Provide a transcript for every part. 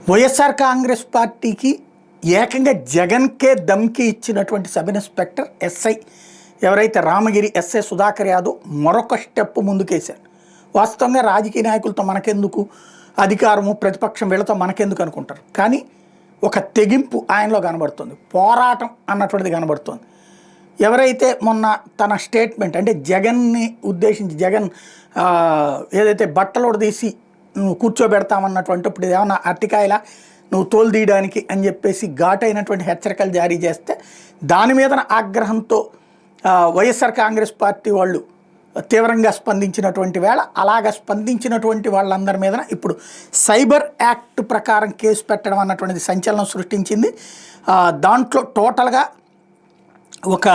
వైఎస్ఆర్ కాంగ్రెస్ పార్టీకి ఏకంగా జగన్కే దమ్కి ఇచ్చినటువంటి సబ్ ఇన్స్పెక్టర్ ఎస్ఐ ఎవరైతే రామగిరి ఎస్ఐ సుధాకర్ యాదవ్ మరొక స్టెప్ ముందుకేశారు. వాస్తవంగా రాజకీయ నాయకులతో మనకెందుకు, అధికారము ప్రతిపక్షం వీళ్ళతో మనకెందుకు అనుకుంటారు. కానీ ఒక తెగింపు ఆయనలో కనబడుతుంది, పోరాటం అన్నటువంటిది కనబడుతుంది. ఎవరైతే మొన్న తన స్టేట్మెంట్ అంటే జగన్ని ఉద్దేశించి జగన్ ఏదైతే బట్టలోడు తీసి కూర్చోబెడతామన్నటువంటి ఇప్పుడు ఏమన్నా అరటికాయలా నువ్వు తోలు తీయడానికి అని చెప్పేసి ఘాటైనటువంటి హెచ్చరికలు జారీ చేస్తే దాని మీద ఆగ్రహంతో వైఎస్ఆర్ కాంగ్రెస్ పార్టీ వాళ్ళు తీవ్రంగా స్పందించినటువంటి వేళ అలాగ స్పందించినటువంటి వాళ్ళందరి మీద ఇప్పుడు సైబర్ యాక్ట్ ప్రకారం కేసు పెట్టడం అన్నటువంటిది సంచలనం సృష్టించింది. దాంట్లో టోటల్గా ఒక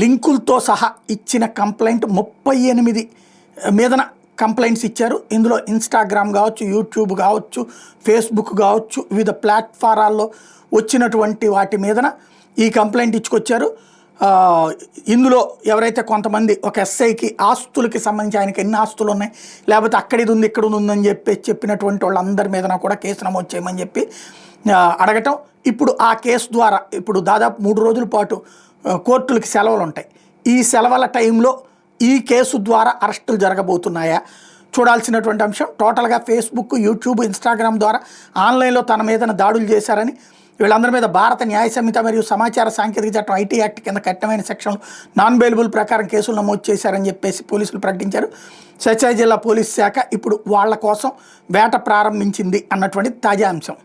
లింకులతో సహా ఇచ్చిన కంప్లైంట్ 38 మీదన కంప్లైంట్స్ ఇచ్చారు. ఇందులో ఇన్స్టాగ్రామ్ కావచ్చు, యూట్యూబ్ కావచ్చు, ఫేస్బుక్ కావచ్చు, వివిధ ప్లాట్ఫారాల్లో వచ్చినటువంటి వాటి మీదన ఈ కంప్లైంట్ ఇచ్చుకొచ్చారు. ఇందులో ఎవరైతే కొంతమంది ఒక ఎస్ఐకి ఆస్తులకి సంబంధించి ఆయనకి ఎన్ని ఆస్తులు ఉన్నాయి, లేకపోతే అక్కడిది ఉంది ఇక్కడ ఉందని చెప్పినటువంటి వాళ్ళందరి మీదన కూడా కేసు నమోదు చేయమని చెప్పి అడగటం. ఇప్పుడు ఆ కేసు ద్వారా ఇప్పుడు దాదాపు 3 రోజుల పాటు కోర్టులకి సెలవులు ఉంటాయి. ఈ సెలవుల టైంలో ఈ కేసు ద్వారా అరెస్టులు జరగబోతున్నాయా చూడాల్సినటువంటి అంశం. టోటల్గా ఫేస్బుక్, యూట్యూబ్, ఇన్స్టాగ్రామ్ ద్వారా ఆన్లైన్లో తన మీద దాడులు చేశారని వీళ్ళందరి మీద భారత న్యాయ సంహిత మరియు సమాచార సాంకేతిక చట్టం ఐటీ యాక్ట్ కింద కఠినమైన సెక్షన్లు నాన్ బెయిలబుల్ ప్రకారం కేసులు నమోదు చేశారని చెప్పేసి పోలీసులు ప్రకటించారు. సత్యసాయి జిల్లా పోలీస్ శాఖ ఇప్పుడు వాళ్ళ కోసం వేట ప్రారంభించింది అన్నటువంటి తాజా అంశం.